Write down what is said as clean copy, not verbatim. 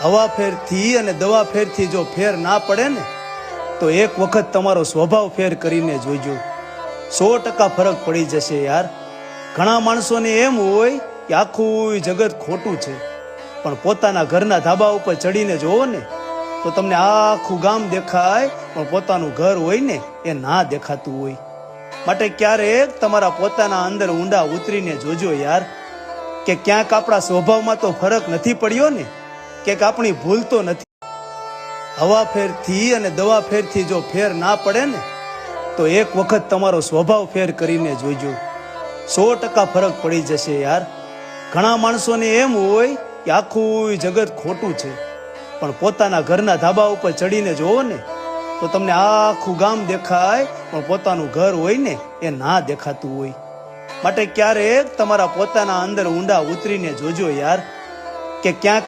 હવા ફેરથી અને દવા ફેરથી જો ફેર ના પડે ને તો એક વખત તમારો સ્વભાવ ફેર કરીને જોજો. 100% ફરક પડી જશે યાર. ઘણા માણસોને એમ હોય કે આખું જગત ખોટું છે, પણ પોતાના ઘરના ધાબા ઉપર ચડીને જોવો ને તો તમને આખું ગામ દેખાય, પણ પોતાનું ઘર હોય ને એ ના દેખાતું હોય. માટે ક્યારેક તમારા પોતાના અંદર ઊંડા ઉતરીને જોજો યાર, કે ક્યાંક આપણા સ્વભાવમાં તો ફરક નથી પડ્યો ને, ક્યાંક આપણી ભૂલ તો નથી. હવા ફેરથી અને દવા ફેરથી જો ફેર ના પડે ને તો એક વખત તમારો સ્વભાવ ફેર કરીને જોજો. 100% ફરક પડી જશે યાર. ઘણા માણસોને એમ હોય કે આખું જગત ખોટું છે, પણ પોતાના ઘરના ધાબા ઉપર ચડીને જોવો ને તો તમને આખું ગામ દેખાય, પણ પોતાનું ઘર હોય ને એ ના દેખાતું હોય. માટે ક્યારેક તમારા પોતાના અંદર ઊંડા ઉતરીને જોજો યાર, કે ક્યાંક